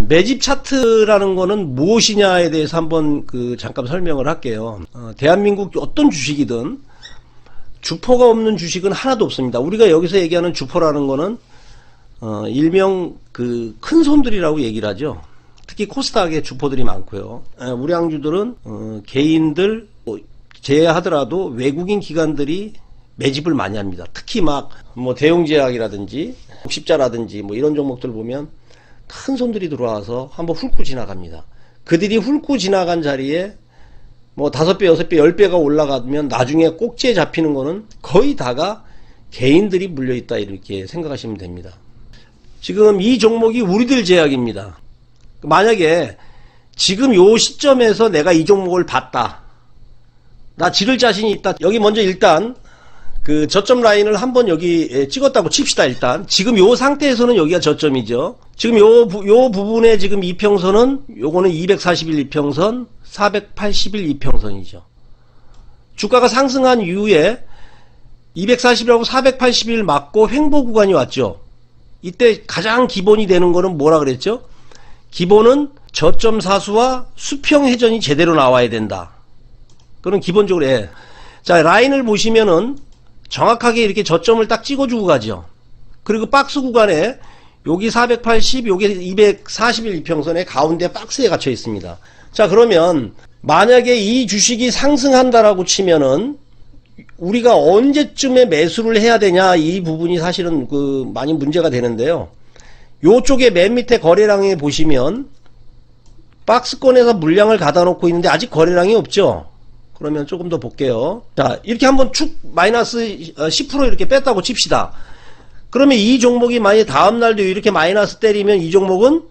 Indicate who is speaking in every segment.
Speaker 1: 매집 차트라는 거는 무엇이냐에 대해서 한번 잠깐 설명을 할게요. 대한민국 어떤 주식이든 주포가 없는 주식은 하나도 없습니다. 우리가 여기서 얘기하는 주포라는 거는 일명 큰 손들이라고 얘기를 하죠. 특히 코스닥에 주포들이 많고요. 우량주들은 개인들 제외하더라도 외국인 기관들이 매집을 많이 합니다. 특히 대용제약이라든지 십자라든지 이런 종목들 보면 큰 손들이 들어와서 한번 훑고 지나갑니다. 그들이 훑고 지나간 자리에 5배, 6배, 10배가 올라가면 나중에 꼭지에 잡히는 거는 거의 다가 개인들이 물려있다 이렇게 생각하시면 됩니다. 지금 이 종목이 우리들 제약입니다. 만약에 지금 요 시점에서 내가 이 종목을 봤다. 나 지를 자신이 있다. 여기 먼저 일단 저점 라인을 한번 여기 찍었다고 칩시다. 일단 지금 요 상태에서는 여기가 저점이죠. 지금 요 부분에 지금 이평선은 요거는 240일 이평선, 480일 이평선이죠. 주가가 상승한 이후에 240일하고 480일 맞고 횡보 구간이 왔죠. 이때 가장 기본이 되는 거는 뭐라 그랬죠? 기본은 저점 사수와 수평 회전이 제대로 나와야 된다. 그건 기본적으로 자, 라인을 보시면은 정확하게 이렇게 저점을 딱 찍어주고 가죠. 그리고 박스 구간에 여기 480, 여기 241 이평선의 가운데 박스에 갇혀 있습니다. 자, 그러면 만약에 이 주식이 상승한다라고 치면은 우리가 언제쯤에 매수를 해야 되냐, 이 부분이 사실은 많이 문제가 되는데요. 요쪽에 맨 밑에 거래량에 보시면 박스권에서 물량을 가다 놓고 있는데 아직 거래량이 없죠. 그러면 조금 더 볼게요. 자, 이렇게 한번 축 마이너스 10% 이렇게 뺐다고 칩시다. 그러면 이 종목이 만약에 다음날도 이렇게 마이너스 때리면 이 종목은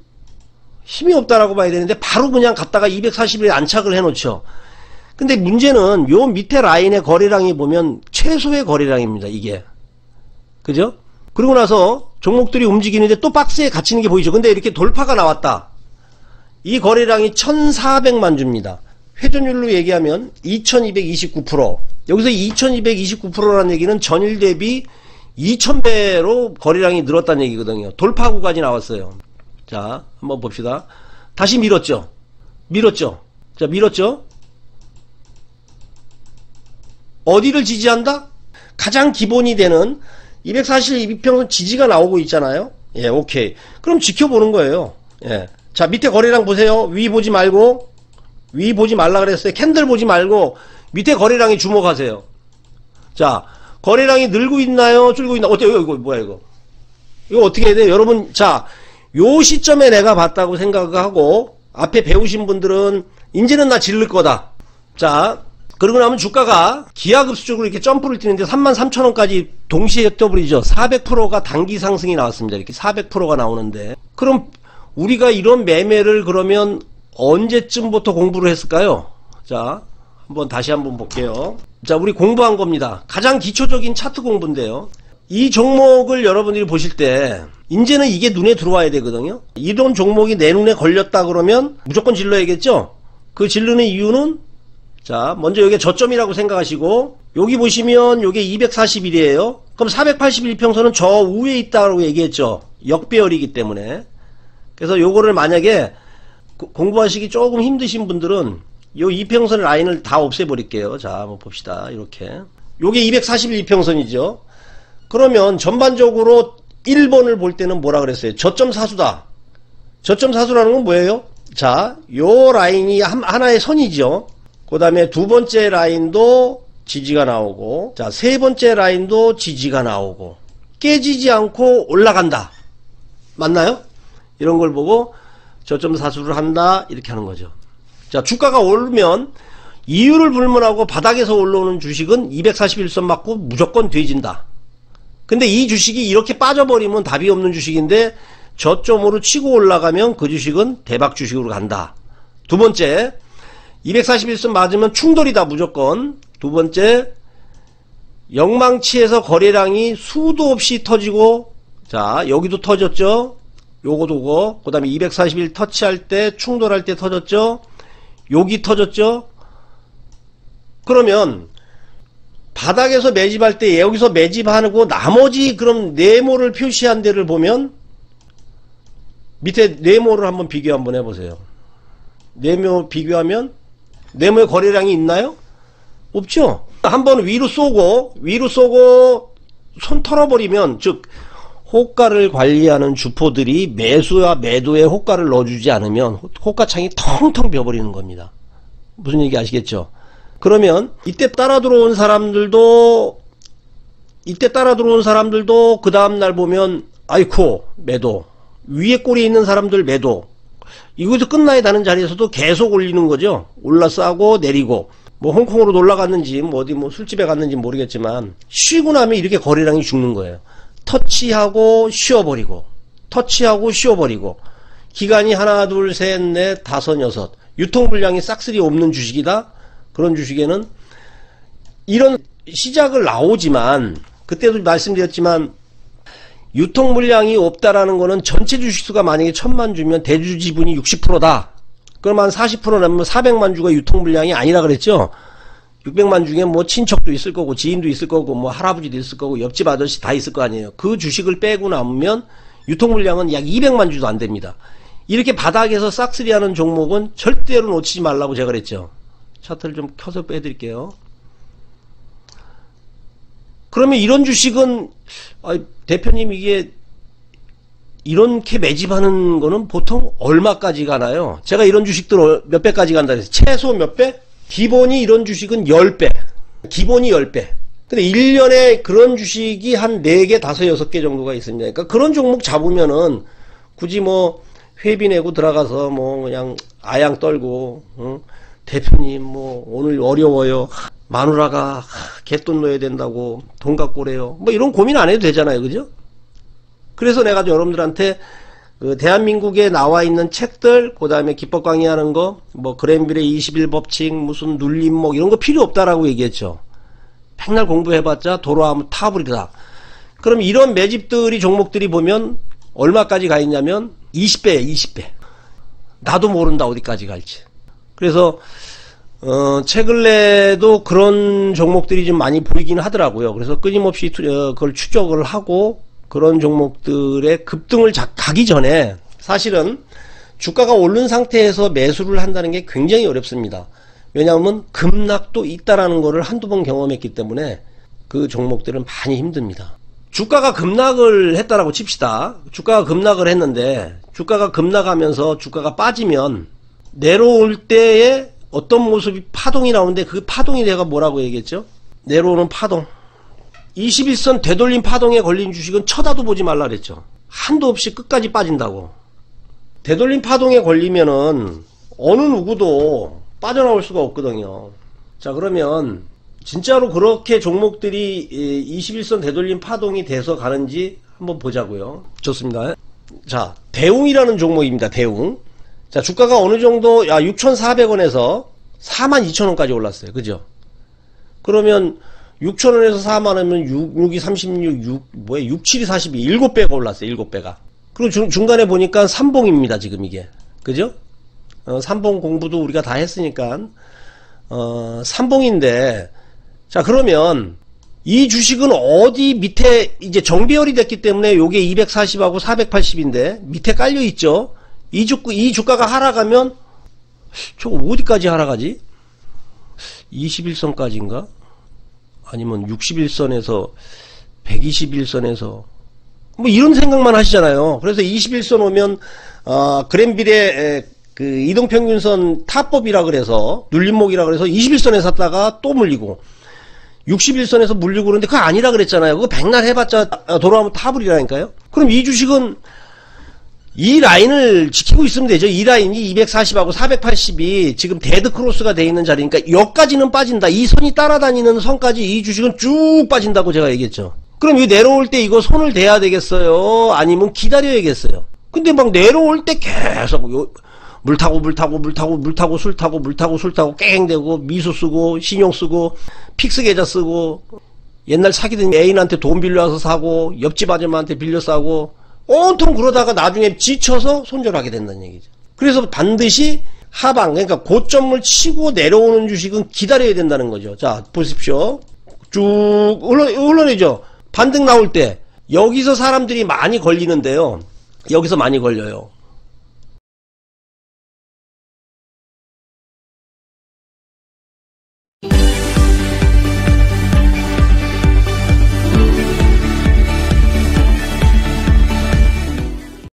Speaker 1: 힘이 없다라고 봐야 되는데 바로 그냥 갔다가 240일에 안착을 해 놓죠. 근데 문제는 요 밑에 라인의 거래량이 보면 최소의 거래량입니다. 이게. 그죠? 그러고 나서 종목들이 움직이는데 또 박스에 갇히는 게 보이죠. 근데 이렇게 돌파가 나왔다. 이 거래량이 1400만 주입니다. 회전율로 얘기하면 2229%. 여기서 2229%라는 얘기는 전일 대비 2000배로 거래량이 늘었다는 얘기거든요. 돌파 구간이 나왔어요. 자, 한번 봅시다. 다시 밀었죠. 자, 밀었죠. 어디를 지지한다? 가장 기본이 되는 240일 이평선 지지가 나오고 있잖아요. 예, 오케이. 그럼 지켜보는 거예요. 예. 자, 밑에 거래량 보세요. 위 보지 말라 그랬어요. 캔들 보지 말고 밑에 거래량에 주목하세요. 자, 거래량이 늘고 있나요? 줄고 있나요? 어때요? 이거 뭐야 이거? 이거 어떻게 해야 돼요? 여러분, 자, 요 시점에 내가 봤다고 생각하고 앞에 배우신 분들은 이제는 나 질를 거다. 자, 그러고 나면 주가가 기하급수적으로 이렇게 점프를 뛰는데 33,000원까지 동시에 떠버리죠. 400%가 단기 상승이 나왔습니다. 이렇게 400%가 나오는데, 그럼 우리가 이런 매매를 그러면 언제쯤부터 공부를 했을까요? 자, 다시 한번 볼게요. 자, 우리 공부한 겁니다. 가장 기초적인 차트 공부인데요. 이 종목을 여러분들이 보실 때 이제는 이게 눈에 들어와야 되거든요. 이런 종목이 내 눈에 걸렸다 그러면 무조건 질러야겠죠? 그 질르는 이유는, 자, 먼저 여기 저점이라고 생각하시고, 여기 보시면 요게 240일이에요. 그럼 481 평선은 저 위에 있다고 얘기했죠. 역배열이기 때문에. 그래서 요거를 만약에 공부하시기 조금 힘드신 분들은 요 이평선 라인을 다 없애버릴게요. 자, 한번 봅시다. 이렇게. 요게 241 이평선이죠. 그러면 전반적으로 1번을 볼 때는 뭐라 그랬어요? 저점 사수다. 저점 사수라는 건 뭐예요? 자, 요 라인이 하나의 선이죠. 그 다음에 두 번째 라인도 지지가 나오고, 자, 세 번째 라인도 지지가 나오고, 깨지지 않고 올라간다. 맞나요? 이런 걸 보고 저점 사수를 한다, 이렇게 하는 거죠. 자, 주가가 오르면 이유를 불문하고 바닥에서 올라오는 주식은 241선 맞고 무조건 뒤진다. 근데 이 주식이 이렇게 빠져버리면 답이 없는 주식인데 저점으로 치고 올라가면 그 주식은 대박 주식으로 간다. 두 번째, 241선 맞으면 충돌이다, 무조건. 두 번째, 영망치에서 거래량이 수도 없이 터지고, 자, 여기도 터졌죠. 요거도 그 다음에 241 터치할 때, 충돌할 때 터졌죠. 여기 터졌죠. 그러면 바닥에서 매집할 때 여기서 매집하고 나머지 그럼 네모를 표시한 데를 보면 밑에 네모를 한번 비교 한번 해보세요. 네모 비교하면 네모의 거래량이 있나요? 없죠. 한번 위로 쏘고 손 털어버리면, 즉 호가를 관리하는 주포들이 매수와 매도에 호가를 넣어주지 않으면 호가창이 텅텅 비어버리는 겁니다. 무슨 얘기 아시겠죠? 그러면 이때 따라 들어온 사람들도 그 다음날 보면 아이코 매도, 위에 꼬리에 있는 사람들 매도, 이거에서 끝나야 하는 자리에서도 계속 올리는 거죠. 올라싸고 내리고, 뭐 홍콩으로 놀러 갔는지 뭐 어디 뭐 술집에 갔는지 모르겠지만 쉬고 나면 이렇게 거래량이 죽는 거예요. 터치하고 쉬어버리고, 터치하고 쉬어버리고, 기간이 하나 둘 셋 넷 다섯 여섯, 유통분량이 싹쓸이 없는 주식이다. 그런 주식에는 이런 시작을 나오지만, 그때도 말씀드렸지만 유통물량이 없다라는 거는 전체 주식수가 만약에 1000만 주면 대주 지분이 60%다. 그러면 한 40% 남으면 400만 주가 유통물량이 아니라 그랬죠. 600만 중에 뭐 친척도 있을 거고 지인도 있을 거고 뭐 할아버지도 있을 거고 옆집 아저씨 다 있을 거 아니에요. 그 주식을 빼고 남으면 유통물량은 약 200만 주도 안 됩니다. 이렇게 바닥에서 싹쓸이하는 종목은 절대로 놓치지 말라고 제가 그랬죠. 차트를 좀 켜서 빼드릴게요. 그러면 이런 주식은 대표님 이게 이렇게 매집하는 거는 보통 얼마까지 가나요? 제가 이런 주식들 몇 배까지 간다 그랬어요. 최소 몇 배? 기본이 이런 주식은 10배. 기본이 10배. 근데 1년에 그런 주식이 한 4개, 5, 6개 정도가 있습니다. 그러니까 그런 종목 잡으면은 굳이 뭐 회비 내고 들어가서 뭐 그냥 아양 떨고, 대표님 뭐 오늘 어려워요. 마누라가 갯돈 넣어야 된다고 돈 갖고 오래요. 뭐 이런 고민 안 해도 되잖아요. 그죠? 그래서 내가 여러분들한테 그 대한민국에 나와 있는 책들, 그 다음에 기법 강의하는 거, 뭐 그랜빌의 21법칙, 무슨 눌림목 이런 거 필요 없다라고 얘기했죠. 백날 공부해봤자 도로하면 타버리다. 그럼 이런 매집들이 종목들이 보면 얼마까지 가 있냐면 20배에 20배. 나도 모른다 어디까지 갈지. 그래서 최근에도 그런 종목들이 좀 많이 보이긴 하더라고요. 그래서 끊임없이 그걸 추적을 하고 그런 종목들의 급등을 가기 전에 사실은 주가가 오른 상태에서 매수를 한다는 게 굉장히 어렵습니다. 왜냐하면 급락도 있다라는 거를 한두 번 경험했기 때문에 그 종목들은 많이 힘듭니다. 주가가 급락을 했다라고 칩시다. 주가가 급락을 했는데 주가가 급락하면서 주가가 빠지면 내려올 때에 어떤 모습이 파동이 나오는데 그 파동이 내가 뭐라고 얘기했죠? 내려오는 파동. 21선 되돌림 파동에 걸린 주식은 쳐다도 보지 말라 그랬죠. 한도 없이 끝까지 빠진다고. 되돌림 파동에 걸리면은 어느 누구도 빠져나올 수가 없거든요. 자, 그러면 진짜로 그렇게 종목들이 21선 되돌림 파동이 돼서 가는지 한번 보자고요. 좋습니다. 자, 대웅이라는 종목입니다. 대웅. 자, 주가가 어느 정도 6,400원에서 42,000원까지 올랐어요. 그죠? 그러면 6,000원에서 4만원이면 6이 36, 67이 42, 7배가 올랐어요. 7배가. 그리고 중간에 보니까 삼봉입니다. 지금 이게. 그죠? 삼봉 공부도 우리가 다 했으니까 삼봉인데, 자, 그러면 이 주식은 어디 밑에 이제 정배열이 됐기 때문에 요게 240하고 480인데 밑에 깔려 있죠. 이 주가가 하락하면 저거 어디까지 하락하지? 21선까지인가? 아니면 61선에서 121선에서 뭐 이런 생각만 하시잖아요. 그래서 21선 오면 그랜빌의 그 이동평균선 타법이라 그래서 눌림목이라 그래서 21선에 샀다가 또 물리고 61선에서 물리고 그러는데 그거 아니라 그랬잖아요. 그거 백날 해봤자 돌아오면 타버리라니까요. 그럼 이 주식은 이 라인을 지키고 있으면 되죠. 이 라인이 240하고 480이 지금 데드 크로스가 돼 있는 자리니까 여기까지는 빠진다. 이 선이 따라다니는 선까지 이 주식은 쭉 빠진다고 제가 얘기했죠. 그럼 이 내려올 때 이거 손을 대야 되겠어요? 아니면 기다려야겠어요? 근데 막 내려올 때 계속 물 타고 술 타고 깽대고 미수 쓰고 신용 쓰고 픽스 계좌 쓰고 옛날 사귀던 애인한테 돈 빌려와서 사고 옆집 아줌마한테 빌려 싸고 온통 그러다가 나중에 지쳐서 손절하게 된다는 얘기죠. 그래서 반드시 하방, 그러니까 고점을 치고 내려오는 주식은 기다려야 된다는 거죠. 자, 보십시오. 쭉 흘러내죠. 반등 나올 때 여기서 사람들이 많이 걸리는데요. 여기서 많이 걸려요.